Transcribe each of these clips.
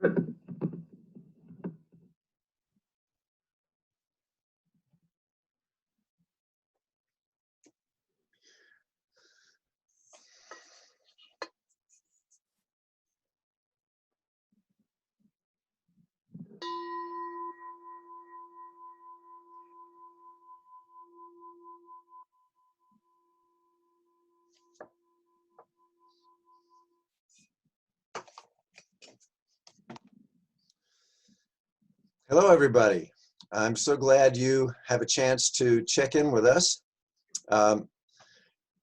Good. Hello, everybody. I'm so glad you have a chance to check in with us. Um,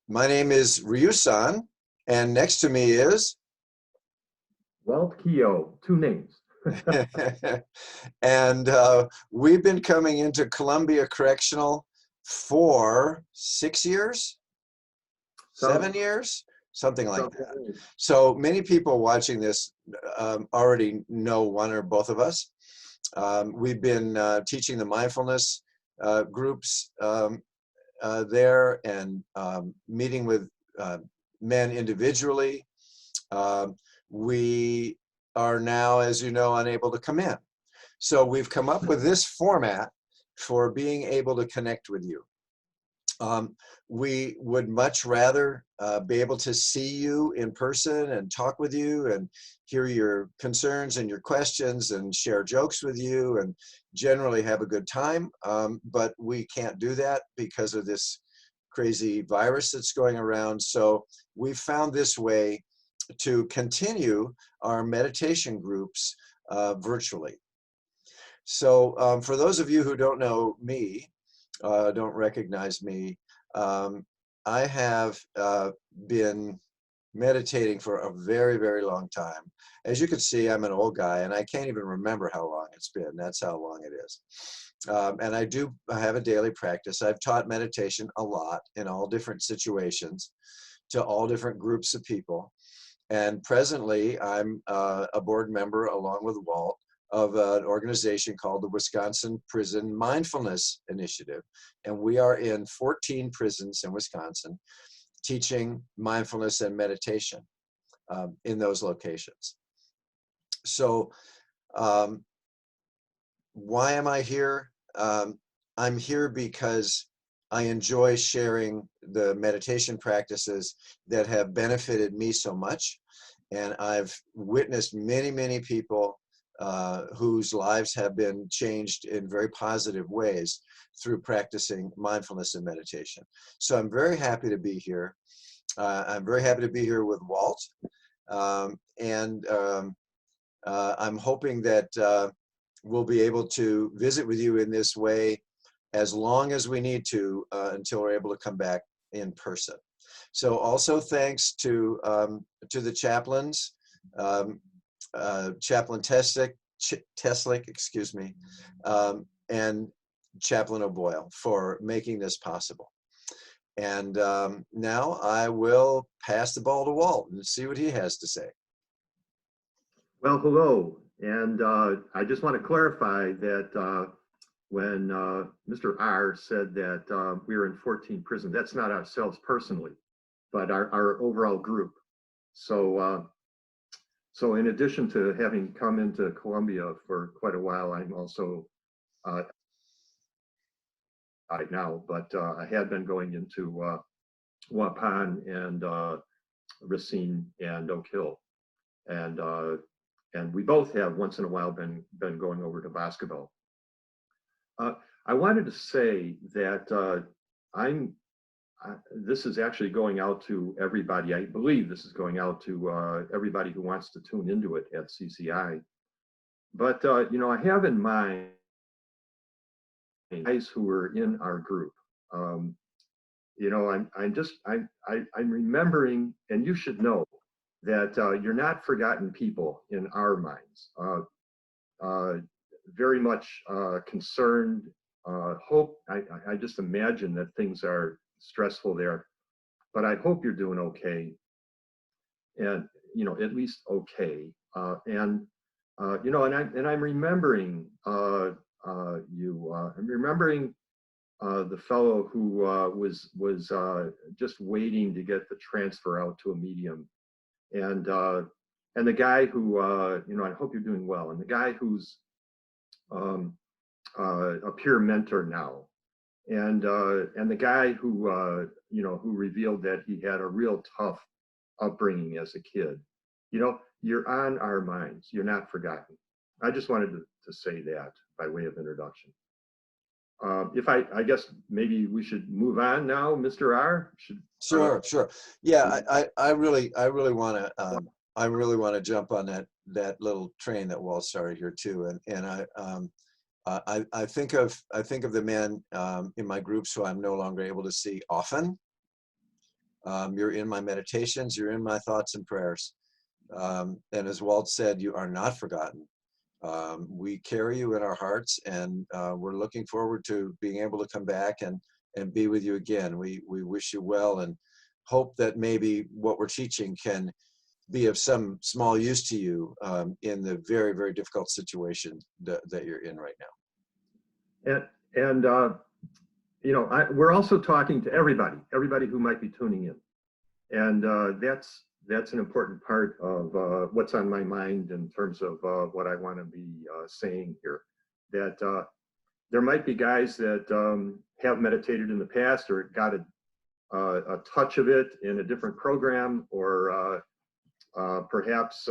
my name is Ryusan, and next to me is, Walt Keogh, two names. and we've been coming into Columbia Correctional for 6 years, 7 years, something like that. So many people watching this already know one or both of us. We've been teaching the mindfulness groups there and meeting with men individually. We are now, as you know, unable to come in. So we've come up with this format for being able to connect with you. We would much rather be able to see you in person and talk with you and hear your concerns and your questions and share jokes with you and generally have a good time. But we can't do that because of this crazy virus that's going around. So we found this way to continue our meditation groups virtually. So for those of you who don't know me, don't recognize me, I have been meditating for a very, very long time. As you can see, I'm an old guy and I can't even remember how long it's been. That's how long it is. And I have a daily practice. I've taught meditation a lot in all different situations to all different groups of people. And presently, I'm a board member, along with Walt, of an organization called the Wisconsin Prison Mindfulness Initiative. And we are in 14 prisons in Wisconsin teaching mindfulness and meditation in those locations. So why am I here? I'm here because I enjoy sharing the meditation practices that have benefited me so much. And I've witnessed many, many people whose lives have been changed in very positive ways through practicing mindfulness and meditation. So I'm very happy to be here. I'm very happy to be here with Walt. I'm hoping that we'll be able to visit with you in this way as long as we need to until we're able to come back in person. So also thanks to the chaplains, Chaplain Teslick, excuse me, and Chaplain O'Boyle for making this possible. And now I will pass the ball to Walt and see what he has to say. Well, hello. And I just want to clarify that when Mr. R said that we were in 14 prisons, that's not ourselves personally, but our overall group. So, so in addition to having come into Columbia for quite a while, I'm also right now, but I had been going into Waupun and Racine and Oak Hill, and we both have once in a while been going over to Boscobel. I wanted to say that this is actually going out to everybody. I believe this is going out to everybody who wants to tune into it at CCI. But you know, I have in mind guys who were in our group. You know, I'm remembering, and you should know that you're not forgotten people in our minds. Very much concerned. Hope. I just imagine that things are stressful there, but I hope you're doing okay, and you know, at least okay. And you know, and I'm remembering you. I'm remembering the fellow who was just waiting to get the transfer out to a medium, and and the guy who, I hope you're doing well, and the guy who's um, a peer mentor now, and the guy who, who revealed that he had a real tough upbringing as a kid. You're on our minds. You're not forgotten. I just wanted to say that by way of introduction. If I guess maybe we should move on now, Mr. R. Sure, sure. Yeah, I really want to jump on that little train that Walt started here too, and I think of the men in my groups who I'm no longer able to see often. You're in my meditations, you're in my thoughts and prayers, and as Walt said, you are not forgotten. We carry you in our hearts, and we're looking forward to being able to come back and be with you again. We wish you well and hope that maybe what we're teaching can be of some small use to you in the very, very difficult situation that you're in right now. And we're also talking to everybody who might be tuning in, and that's an important part of what's on my mind in terms of what I want to be saying here. That there might be guys that have meditated in the past or got a touch of it in a different program, or perhaps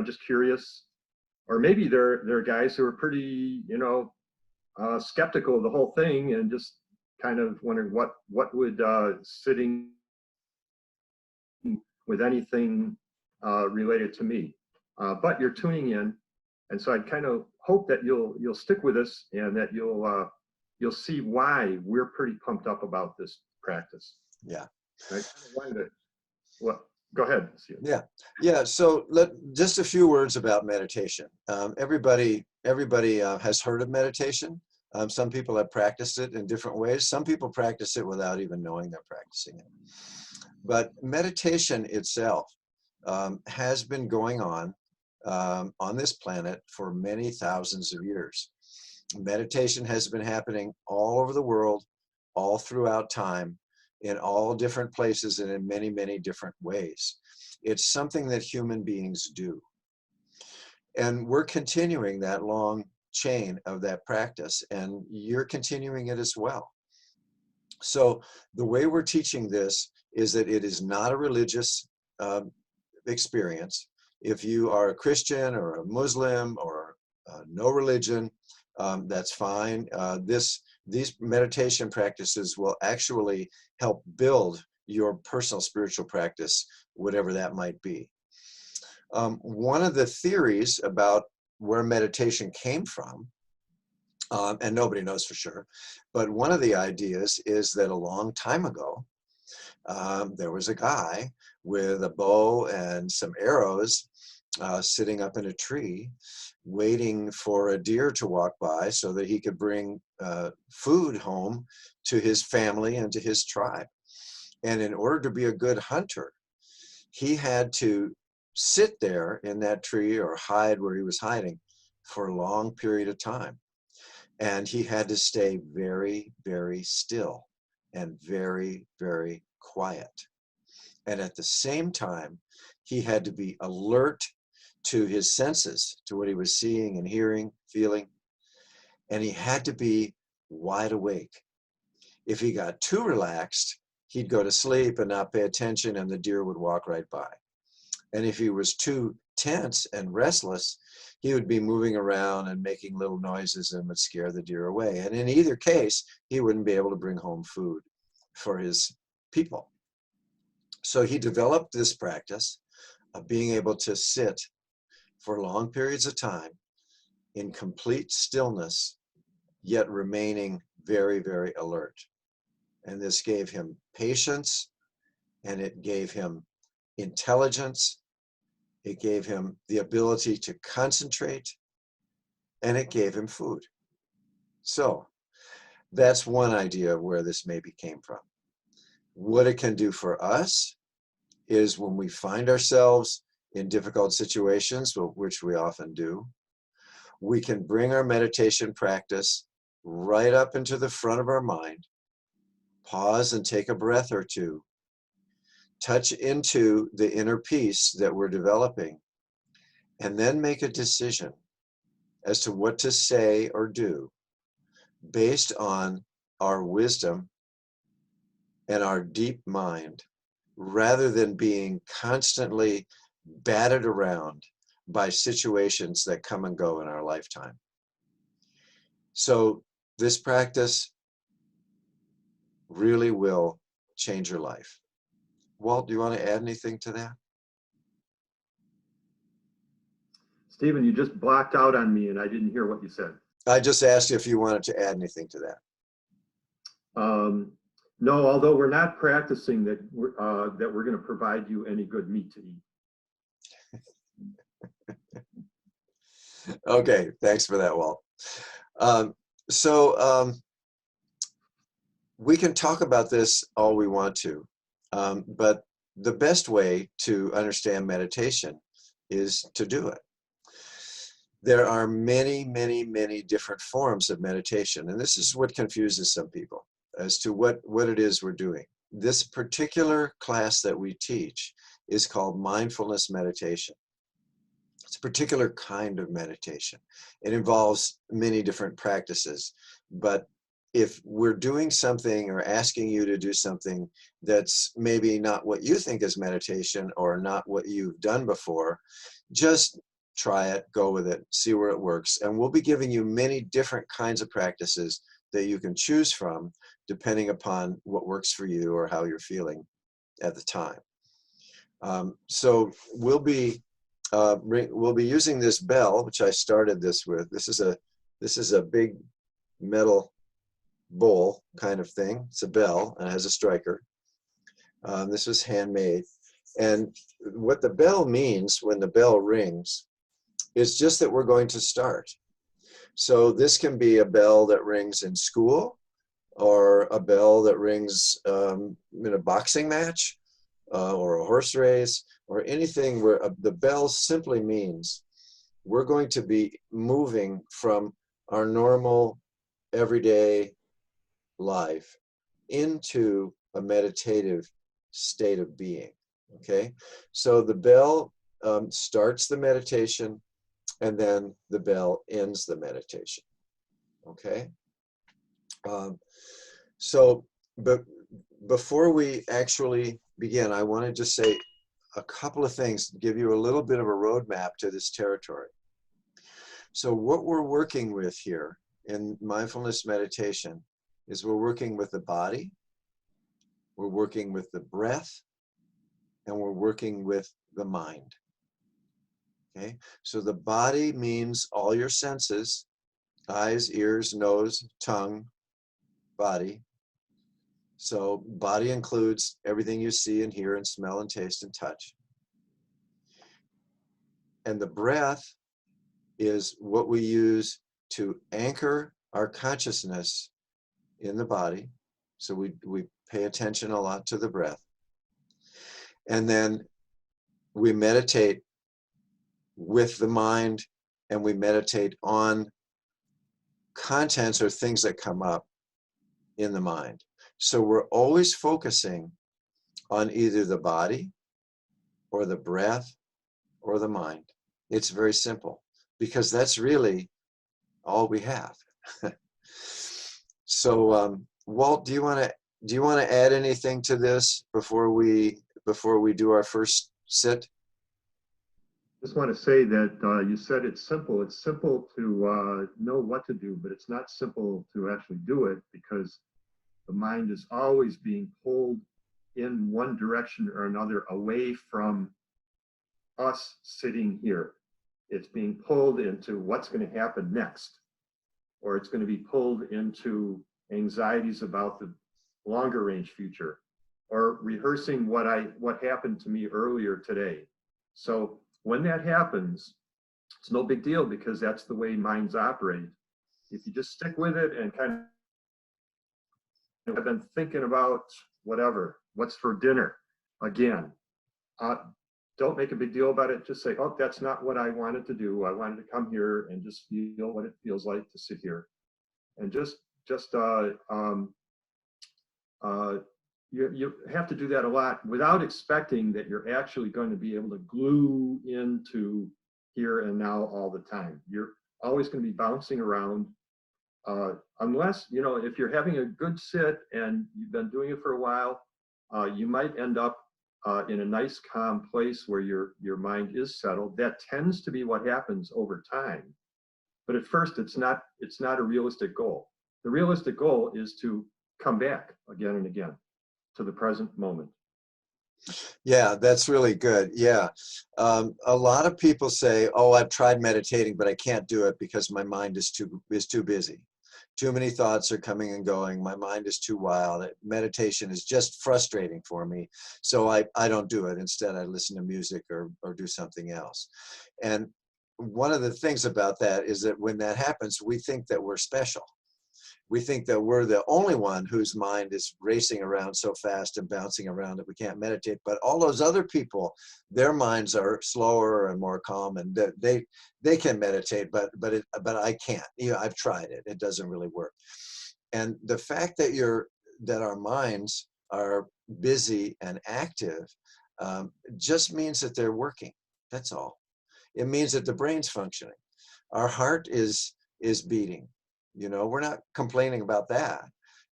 just curious, or maybe they're guys who are pretty skeptical of the whole thing and just kind of wondering what would sitting with anything related to me. But you're tuning in, and so I kind of hope that you'll stick with us and that you'll see why we're pretty pumped up about this practice. Yeah. I kind of wanted to, go ahead. Yeah. So just a few words about meditation. Everybody has heard of meditation. Some people have practiced it in different ways. Some people practice it without even knowing they're practicing it. But meditation itself has been going on this planet for many thousands of years. Meditation has been happening all over the world, all throughout time, in all different places and in many, many different ways. It's something that human beings do. And we're continuing that long chain of that practice, and you're continuing it as well. So the way we're teaching this is that it is not a religious experience. If you are a Christian or a Muslim or no religion, that's fine. These meditation practices will actually help build your personal spiritual practice, whatever that might be. One of the theories about where meditation came from, and nobody knows for sure, but one of the ideas is that a long time ago, there was a guy with a bow and some arrows sitting up in a tree, waiting for a deer to walk by so that he could bring food home to his family and to his tribe. And in order to be a good hunter, he had to sit there in that tree or hide where he was hiding for a long period of time. And he had to stay very, very still and very, very quiet. And at the same time, he had to be alert to his senses, to what he was seeing and hearing, feeling. And he had to be wide awake. If he got too relaxed, he'd go to sleep and not pay attention, and the deer would walk right by. And if he was too tense and restless, he would be moving around and making little noises and would scare the deer away. And in either case, he wouldn't be able to bring home food for his people. So he developed this practice of being able to sit for long periods of time in complete stillness, yet remaining very, very alert. And this gave him patience, and it gave him intelligence. It gave him the ability to concentrate, and it gave him food. So that's one idea of where this maybe came from. What it can do for us is when we find ourselves in difficult situations, which we often do, we can bring our meditation practice right up into the front of our mind, pause and take a breath or two, touch into the inner peace that we're developing, and then make a decision as to what to say or do based on our wisdom and our deep mind, rather than being constantly battered around by situations that come and go in our lifetime. So this practice really will change your life. Walt, do you want to add anything to that? Stephen, you just blocked out on me and I didn't hear what you said. I just asked you if you wanted to add anything to that. No, although we're not practicing that we're going to provide you any good meat to eat. Okay, thanks for that, Walt. We can talk about this all we want to, but the best way to understand meditation is to do it. There are many, many, many different forms of meditation, and this is what confuses some people as to what it is we're doing. This particular class that we teach is called mindfulness meditation. It's a particular kind of meditation. It involves many different practices, but if we're doing something or asking you to do something that's maybe not what you think is meditation or not what you've done before, just try it, go with it, see where it works. And we'll be giving you many different kinds of practices that you can choose from depending upon what works for you or how you're feeling at the time. So we'll be using this bell, which I started this with. This is a big metal bowl kind of thing. It's a bell and it has a striker. This was handmade. And what the bell means when the bell rings is just that we're going to start. So this can be a bell that rings in school, or a bell that rings in a boxing match, or a horse race, or anything where the bell simply means we're going to be moving from our normal everyday life into a meditative state of being. Okay, so the bell starts the meditation, and then the bell ends the meditation. Okay, but before we actually begin, I want to just say a couple of things to give you a little bit of a roadmap to this territory. So what we're working with here in mindfulness meditation is we're working with the body, we're working with the breath, and we're working with the mind. Okay, so the body means all your senses: eyes, ears, nose, tongue, body. So body includes everything you see and hear and smell and taste and touch. And the breath is what we use to anchor our consciousness in the body. So we pay attention a lot to the breath. And then we meditate with the mind, and we meditate on contents or things that come up in the mind. So we're always focusing on either the body or the breath or the mind. It's very simple because that's really all we have. So Walt, do you want to add anything to this before we do our first sit? Just want to say that you said it's simple. It's simple to know what to do, but it's not simple to actually do it, because the mind is always being pulled in one direction or another away from us sitting here. It's being pulled into what's going to happen next, or it's going to be pulled into anxieties about the longer range future, or rehearsing what happened to me earlier today. So when that happens, it's no big deal, because that's the way minds operate. If you just stick with it and kind of have been thinking about what's for dinner again, don't make a big deal about it. Just say, oh, that's not what I wanted to do. I wanted to come here and just feel what it feels like to sit here. And just you have to do that a lot without expecting that you're actually going to be able to glue into here and now all the time. You're always going to be bouncing around, unless, you know, if you're having a good sit and you've been doing it for a while, you might end up in a nice calm place where your mind is settled. That tends to be what happens over time. But at first, it's not a realistic goal. The realistic goal is to come back again and again to the present moment. Yeah, that's really good. Yeah. A lot of people say, oh, I've tried meditating, but I can't do it because my mind is too busy. Too many thoughts are coming and going. My mind is too wild. Meditation is just frustrating for me. So I don't do it. Instead, I listen to music or do something else. And one of the things about that is that when that happens, we think that we're special. We think that we're the only one whose mind is racing around so fast and bouncing around that we can't meditate. But all those other people, their minds are slower and more calm, and they can meditate, but I can't. You know, I've tried it. It doesn't really work. And the fact that our minds are busy and active just means that they're working. That's all. It means that the brain's functioning. Our heart is beating. You know, we're not complaining about that.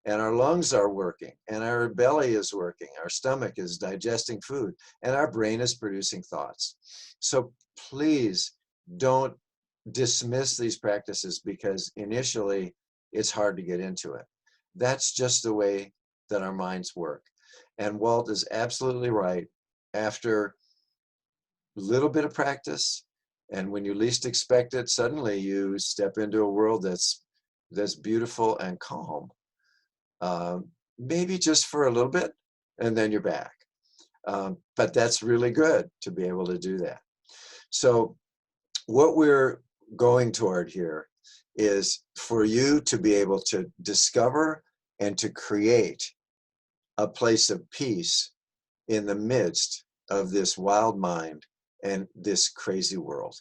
And our lungs are working, and our belly is working, our stomach is digesting food, and our brain is producing thoughts. So please don't dismiss these practices because initially it's hard to get into it. That's just the way that our minds work. And Walt is absolutely right. After a little bit of practice, and when you least expect it, suddenly you step into a world that's beautiful and calm. Maybe just for a little bit, and then you're back. But that's really good to be able to do that. So what we're going toward here is for you to be able to discover and to create a place of peace in the midst of this wild mind and this crazy world.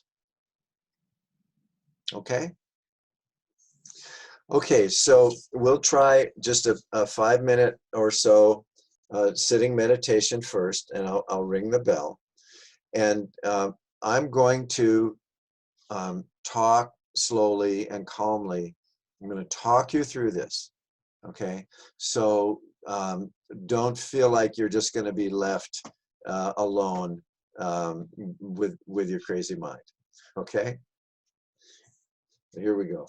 Okay? Okay, so we'll try just a 5-minute or so sitting meditation first, and I'll ring the bell. And I'm going to talk slowly and calmly. I'm going to talk you through this, okay? So don't feel like you're just going to be left alone with your crazy mind, okay? Here we go.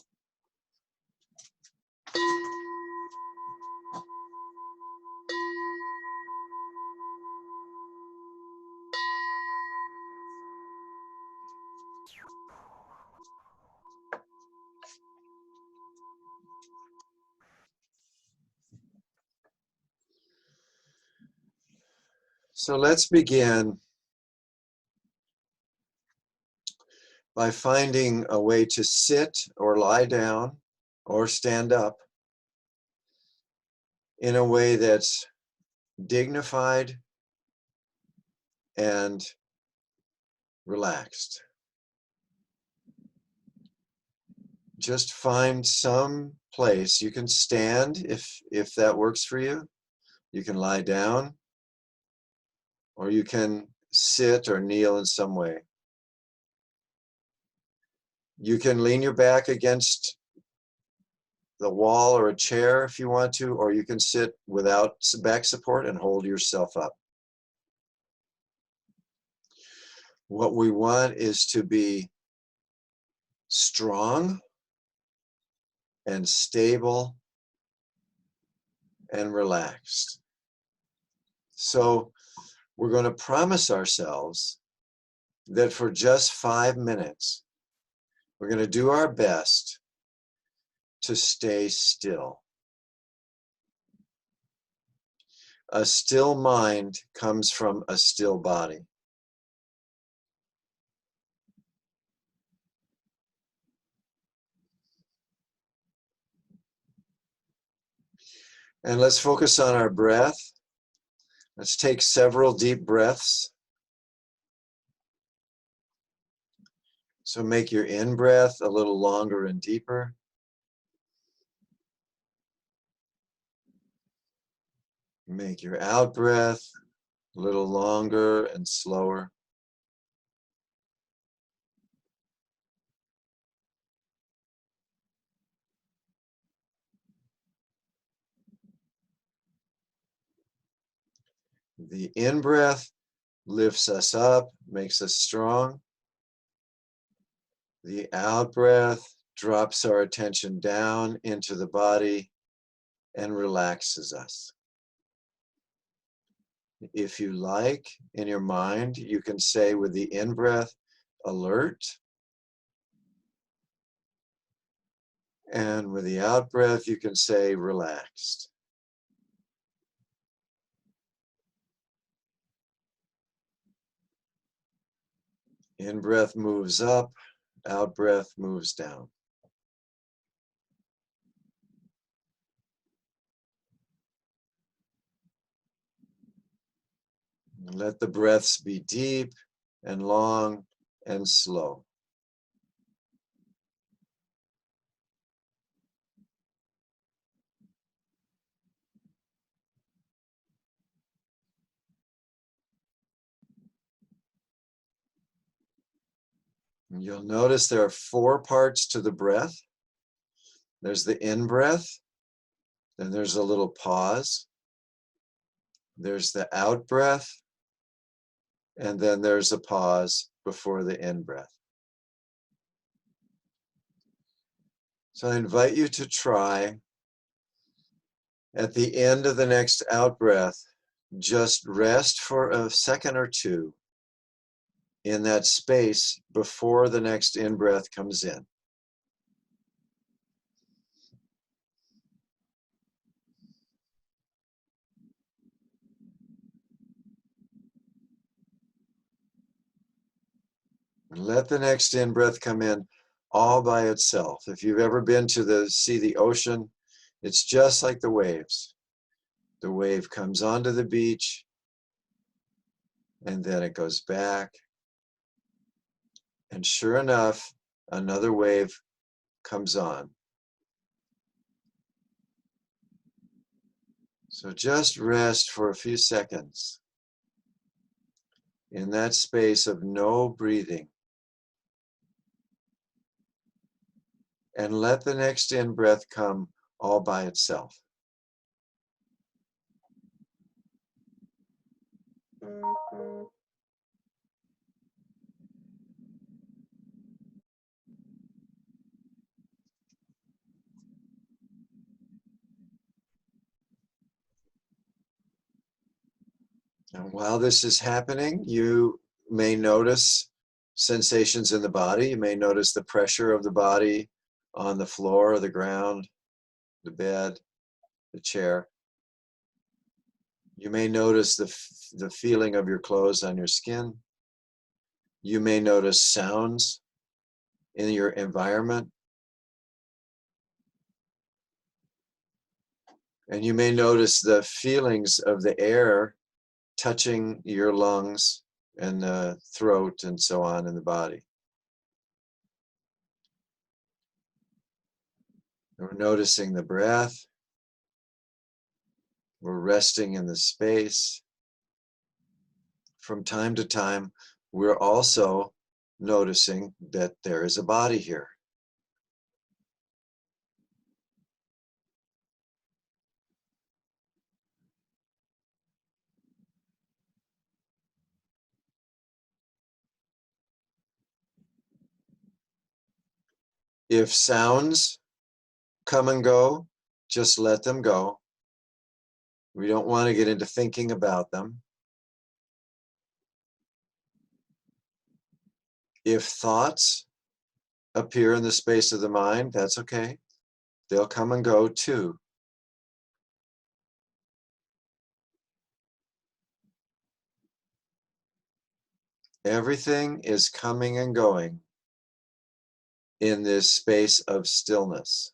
So let's begin by finding a way to sit or lie down or stand up in a way that's dignified and relaxed. Just find some place. You can stand if that works for you. You can lie down, or you can sit or kneel in some way. You can lean your back against the wall or a chair if you want to, or you can sit without back support and hold yourself up. What we want is to be strong and stable and relaxed. So we're going to promise ourselves that for just 5 minutes, we're going to do our best to stay still. A still mind comes from a still body. And let's focus on our breath. Let's take several deep breaths. So make your in-breath a little longer and deeper. Make your out breath a little longer and slower. The in-breath lifts us up, makes us strong. The out-breath drops our attention down into the body and relaxes us. If you like, in your mind, you can say with the in-breath, alert, and with the out-breath, you can say relaxed. In-breath moves up, out-breath moves down. Let the breaths be deep and long and slow. You'll notice there are 4 parts to the breath. There's the in-breath, then there's a little pause, there's the out-breath, and then there's a pause before the in-breath. So I invite you to try at the end of the next out-breath, just rest for a second or two in that space before the next in-breath comes in. And let the next in-breath come in all by itself. If you've ever been to see the ocean, it's just like the waves. The wave comes onto the beach, and then it goes back. And sure enough, another wave comes on. So just rest for a few seconds in that space of no breathing. And let the next in-breath come all by itself. And while this is happening, you may notice sensations in the body. You may notice the pressure of the body on the floor or the ground, the bed, the chair. You may notice the feeling of your clothes on your skin. You may notice sounds in your environment. And you may notice the feelings of the air touching your lungs and the throat and so on in the body. We're noticing the breath. We're resting in the space. From time to time, we're also noticing that there is a body here. If sounds come and go, just let them go. We don't want to get into thinking about them. If thoughts appear in the space of the mind, that's okay. They'll come and go too. Everything is coming and going in this space of stillness.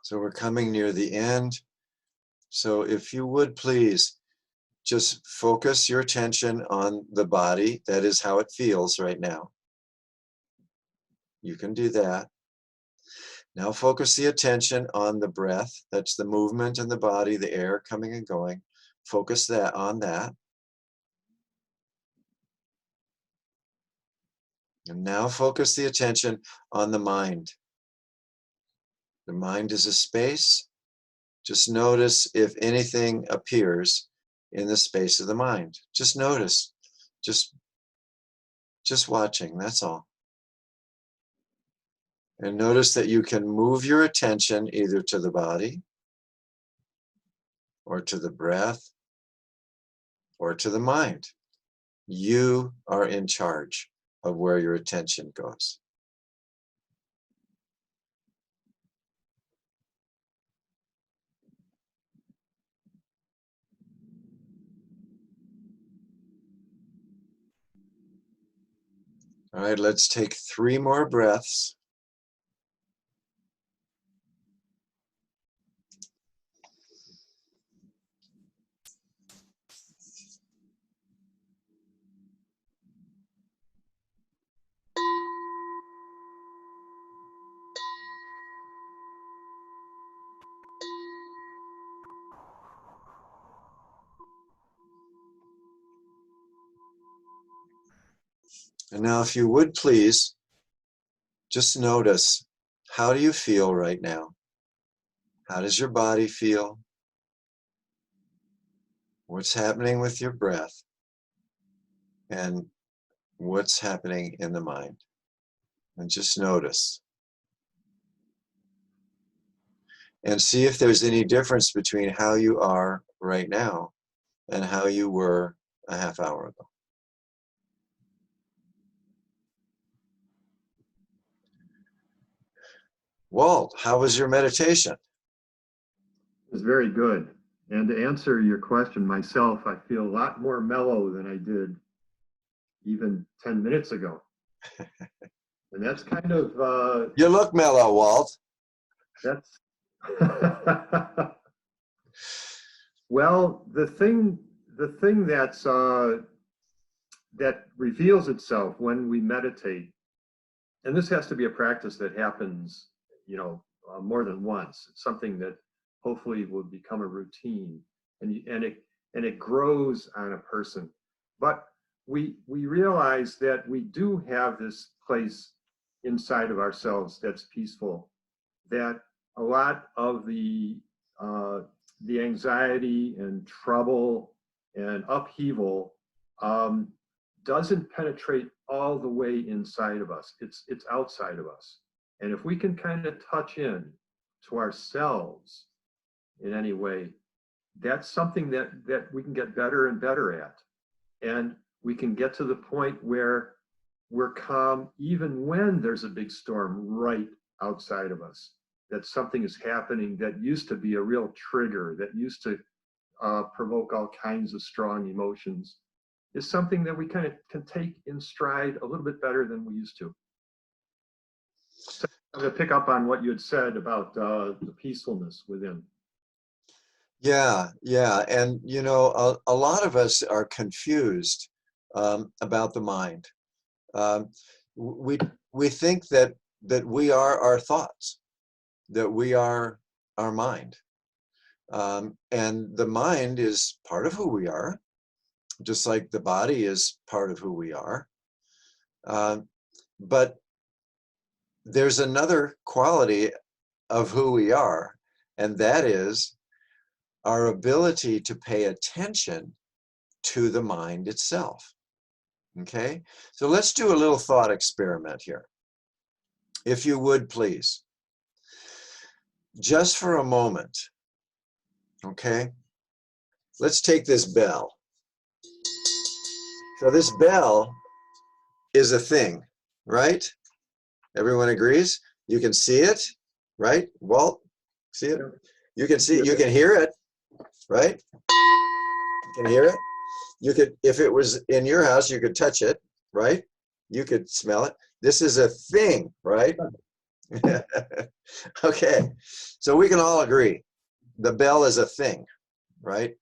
So we're coming near the end. So if you would please just focus your attention on the body. That is how it feels right now. You can do that. Now focus the attention on the breath. That's the movement in the body, the air coming and going. Focus that on that. And now focus the attention on the mind. The mind is a space. Just notice if anything appears in the space of the mind. Just notice. Just watching, that's all. And notice that you can move your attention either to the body or to the breath or to the mind. You are in charge of where your attention goes. All right, let's take 3 more breaths. And now if you would please, just notice, how do you feel right now? How does your body feel? What's happening with your breath? And what's happening in the mind? And just notice. And see if there's any difference between how you are right now and how you were a half hour ago. Walt, how was your meditation? It was very good. And to answer your question myself, I feel a lot more mellow than I did even 10 minutes ago. And that's kind of You look mellow, Walt. that's well, the thing that's that reveals itself when we meditate, and this has to be a practice that happens, more than once. It's something that hopefully will become a routine, and it grows on a person. But we realize that we do have this place inside of ourselves that's peaceful, that a lot of the anxiety and trouble and upheaval doesn't penetrate all the way inside of us. It's outside of us. And if we can kind of touch in to ourselves in any way, that's something that we can get better and better at. And we can get to the point where we're calm even when there's a big storm right outside of us, that something is happening that used to be a real trigger, that used to provoke all kinds of strong emotions, is something that we kind of can take in stride a little bit better than we used to. So I'm going to pick up on what you had said about the peacefulness within. Yeah. And, a lot of us are confused about the mind. We think that we are our thoughts, that we are our mind. And the mind is part of who we are, just like the body is part of who we are. But there's another quality of who we are, and that is our ability to pay attention to the mind itself. Okay? So let's do a little thought experiment here. If you would, please. Just for a moment, okay? Let's take this bell. So this bell is a thing, right? Everyone agrees? You can see it, right? Walt, see it? You can see it, you can hear it, right? You can hear it. You could, if it was in your house, you could touch it, right? You could smell it. This is a thing, right? Okay, so we can all agree the bell is a thing, right?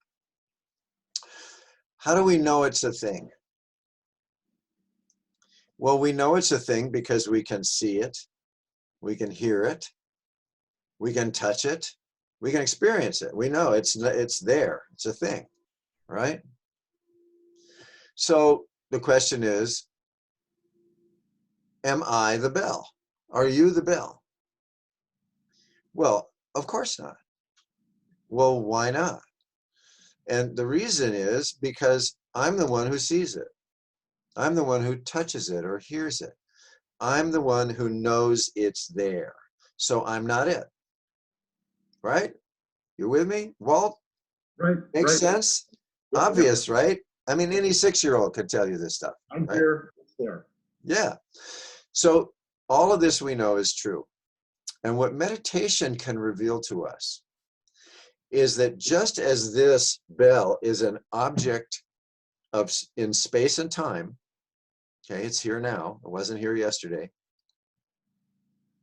How do we know it's a thing? Well, we know it's a thing because we can see it, we can hear it, we can touch it, we can experience it. We know it's there, it's a thing, right? So the question is, am I the bell? Are you the bell? Well, of course not. Well, why not? And the reason is because I'm the one who sees it. I'm the one who touches it or hears it. I'm the one who knows it's there. So I'm not it, right? You with me, Walt? Right, Makes right. sense? Yep, yep. Obvious, right? I mean, any 6-year-old could tell you this stuff, I'm right? here, it's there. Yeah. So all of this we know is true. And what meditation can reveal to us is that just as this bell is an object in space and time, okay, it's here now, it wasn't here yesterday.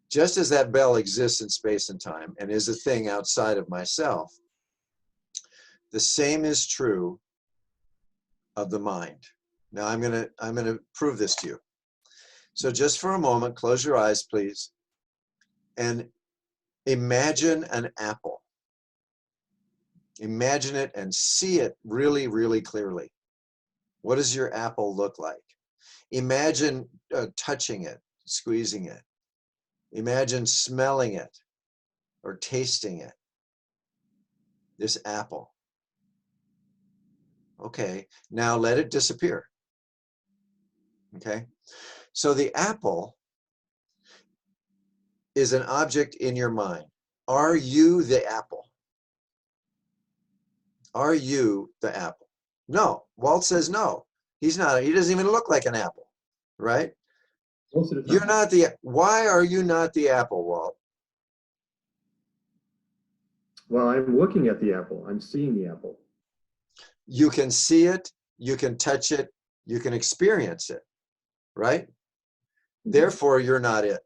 Just as that bell exists in space and time and is a thing outside of myself, the same is true of the mind. Now I'm gonna prove this to you. So just for a moment, close your eyes, please, and imagine an apple. Imagine it and see it really, really clearly. What does your apple look like? Imagine touching it, squeezing it. Imagine smelling it or tasting it. This apple. Okay, now let it disappear. Okay, so the apple is an object in your mind. Are you the apple? Are you the apple? No. Walt says no. He's not. He doesn't even look like an apple, right? Most of the You're time. not the. Why are you not the apple, Walt? Well, I'm looking at the apple. I'm seeing the apple. You can see it. You can touch it. You can experience it, right? Mhm. Therefore, you're not it.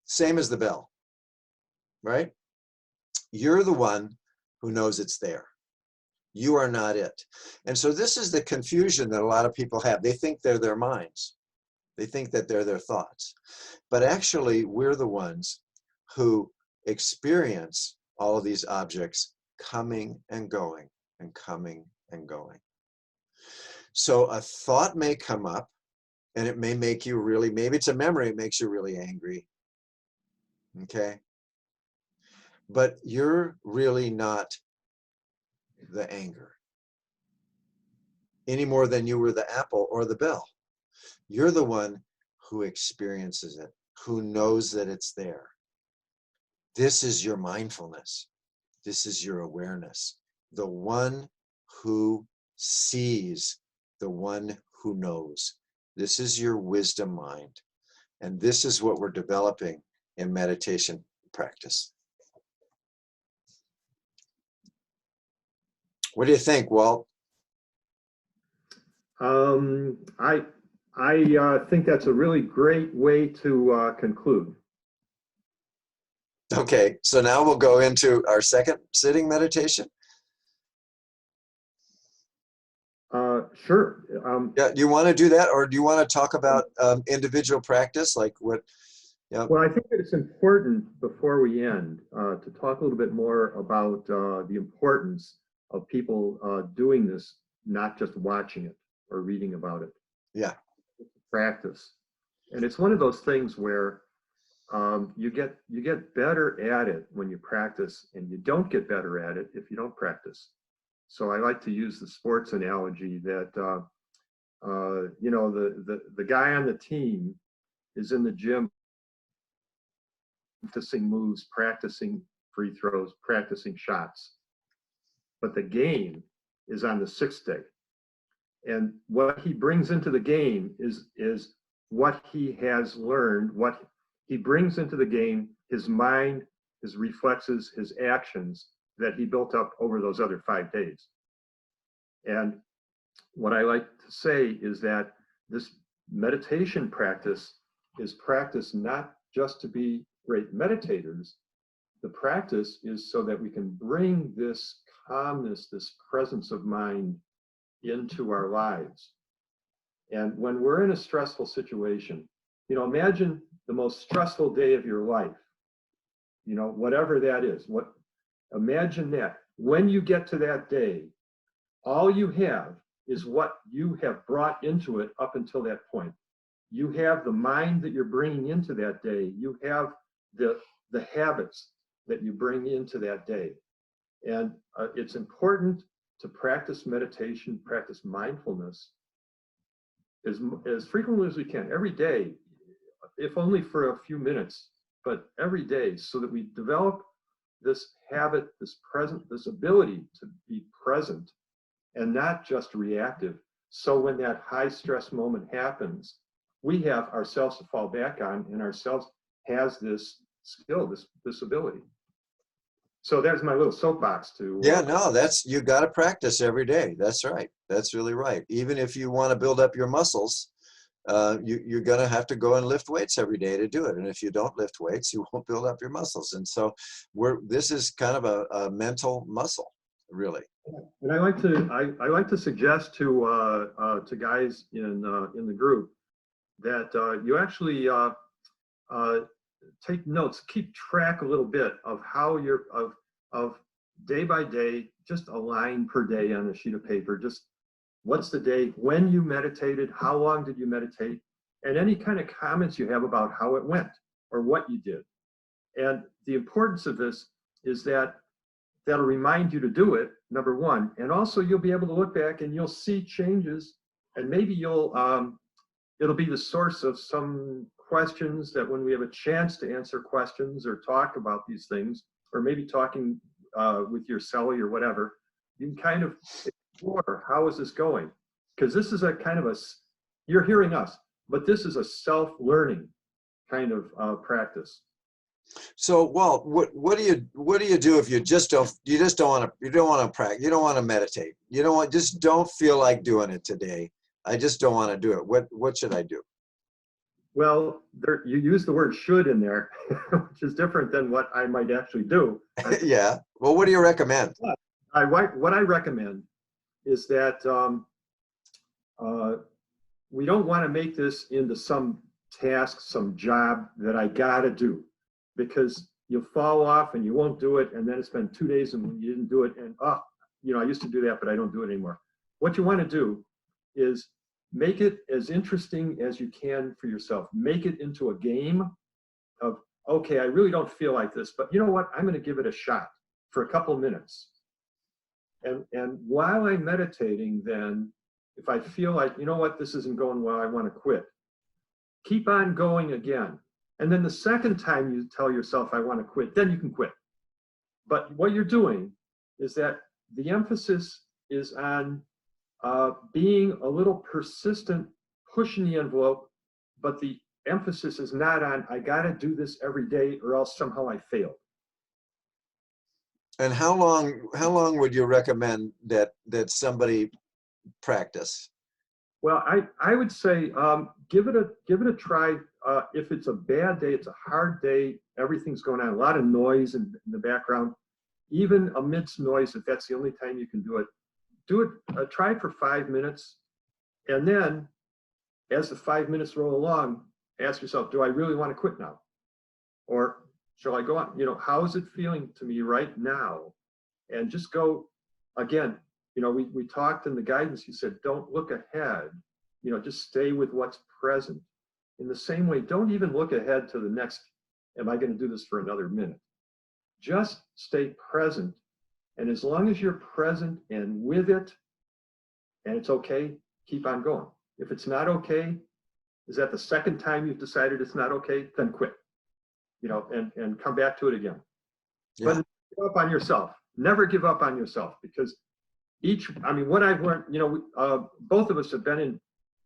Same as the bell, right? You're the one who knows it's there. You are not it. And so this is the confusion that a lot of people have. They think they're their minds. They think that they're their thoughts. But actually, we're the ones who experience all of these objects coming and going and coming and going. So a thought may come up and it may make you really, maybe it's a memory, it makes you really angry. Okay. But you're really not the anger any more than you were the apple or the bell. You're the one who experiences it, who knows that it's there. This is your mindfulness. This is your awareness. The one who sees, the one who knows. This is your wisdom mind. And this is what we're developing in meditation practice. What do you think, Walt? I think that's a really great way to conclude. Okay, so now we'll go into our second sitting meditation. Sure. Yeah, do you want to do that, or do you want to talk about individual practice, like what? Yeah. Well, I think that it's important before we end to talk a little bit more about the importance of people doing this, not just watching it or reading about it. Yeah. Practice, and it's one of those things where you get better at it when you practice, and you don't get better at it if you don't practice. So I like to use the sports analogy that the guy on the team is in the gym practicing moves, practicing free throws, practicing shots, but the game is on the sixth day. And what he brings into the game is what he has learned, what he brings into the game, his mind, his reflexes, his actions that he built up over those other 5 days. And what I like to say is that this meditation practice is practice not just to be great meditators, the practice is so that we can bring this calmness, this presence of mind into our lives. And when we're in a stressful situation, imagine the most stressful day of your life, whatever that is. Imagine that. When you get to that day, all you have is what you have brought into it up until that point. You have the mind that you're bringing into that day. You have the habits that you bring into that day. And it's important to practice meditation, practice mindfulness as frequently as we can, every day, if only for a few minutes, but every day, so that we develop this habit, this ability to be present and not just reactive. So when that high stress moment happens, we have ourselves to fall back on, and ourselves has this skill, this ability. So there's my little soapbox to. Yeah, no, you got to practice every day. That's right. That's really right. Even if you want to build up your muscles, you're going to have to go and lift weights every day to do it. And if you don't lift weights, you won't build up your muscles. And so this is kind of a mental muscle, really. And I like to suggest to guys in the group that you actually take notes, keep track a little bit of how you're of day by day, just a line per day on a sheet of paper. Just what's the day, when you meditated, how long did you meditate, and any kind of comments you have about how it went or what you did. And the importance of this is that that'll remind you to do it, number one, and also you'll be able to look back and you'll see changes, and maybe it'll be the source of some questions that when we have a chance to answer questions or talk about these things, or maybe talking with your cellie or whatever, you can kind of explore, how is this going? Because this is a kind of you're hearing us, but this is a self-learning kind of practice. So, Walt, what do you do if you just don't want to practice, you don't want to meditate, just don't feel like doing it today? I just don't want to do it. What should I do? Well, you use the word should in there, which is different than what I might actually do. Yeah. Well, what do you recommend? What I recommend is that we don't want to make this into some task, some job that I got to do, because you'll fall off and you won't do it. And then it's been 2 days and you didn't do it. And, I used to do that, but I don't do it anymore. What you want to do is make it as interesting as you can for yourself. Make it into a game of, okay, I really don't feel like this, but you know what? I'm going to give it a shot for a couple of minutes. And while I'm meditating, then, if I feel like, you know what, this isn't going well, I want to quit, keep on going again. And then the second time you tell yourself, I want to quit, then you can quit. But what you're doing is that the emphasis is on being a little persistent, pushing the envelope, but the emphasis is not on, I got to do this every day or else somehow I failed. And how long would you recommend that somebody practice? Well, I would say give it a try. If it's a bad day, it's a hard day, everything's going on, a lot of noise in the background, even amidst noise, if that's the only time you can do it, try it for 5 minutes. And then as the 5 minutes roll along, ask yourself, do I really want to quit now? Or shall I go on? How is it feeling to me right now? And just go again. We talked in the guidance, you said, don't look ahead, just stay with what's present. In the same way, don't even look ahead to the next, am I going to do this for another minute? Just stay present. And as long as you're present and with it, and it's okay, keep on going. If it's not okay, is that the second time you've decided it's not okay? Then quit, and come back to it again. Yeah. But give up on yourself. Never give up on yourself, because what I've learned, both of us have been in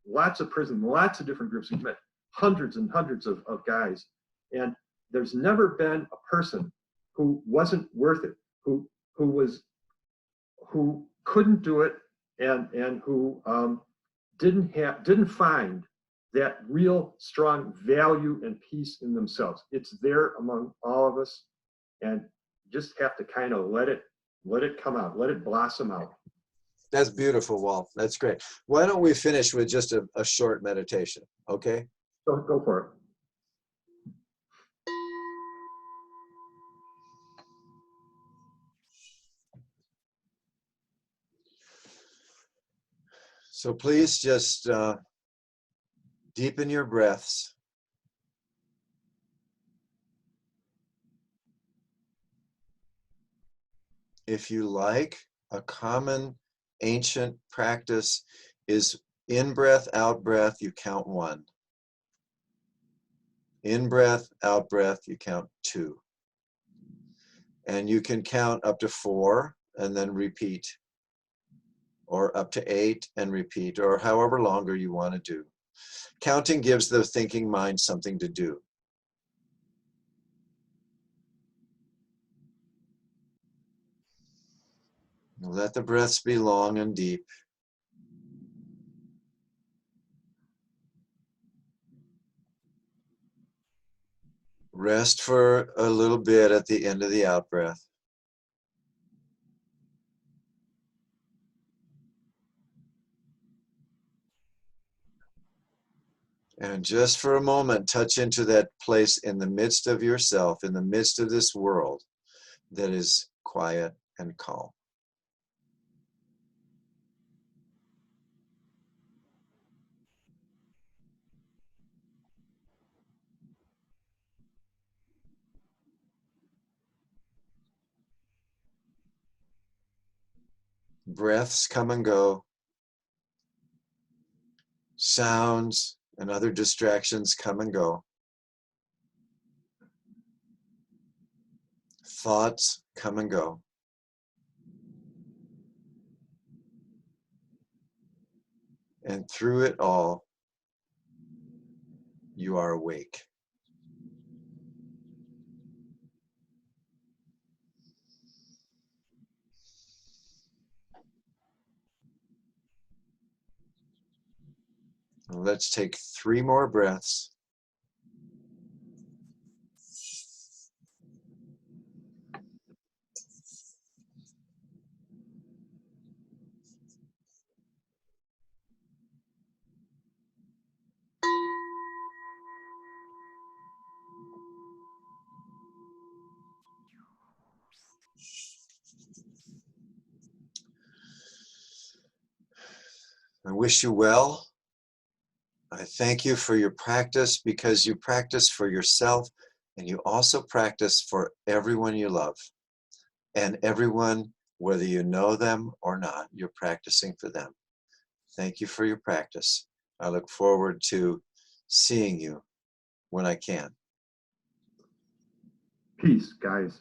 lots of prison, lots of different groups. We've met hundreds and hundreds of guys, and there's never been a person who wasn't worth it, who couldn't do it, and who didn't find that real strong value and peace in themselves. It's there among all of us, and just have to kind of let it come out, let it blossom out. That's beautiful, Walt. That's great. Why don't we finish with just a short meditation, okay? So go for it. So please just deepen your breaths. If you like, a common ancient practice is in breath, out breath, you count 1. In breath, out breath, you count 2. And you can count up to 4 and then repeat, or up to 8 and repeat, or however longer you want to do. Counting gives the thinking mind something to do. Let the breaths be long and deep. Rest for a little bit at the end of the out breath. And just for a moment, touch into that place in the midst of yourself, in the midst of this world that is quiet and calm. Breaths come and go. Sounds and other distractions come and go. Thoughts come and go. And through it all, you are awake. Let's take 3 more breaths. I wish you well. I thank you for your practice, because you practice for yourself and you also practice for everyone you love. And everyone, whether you know them or not, you're practicing for them. Thank you for your practice. I look forward to seeing you when I can. Peace, guys.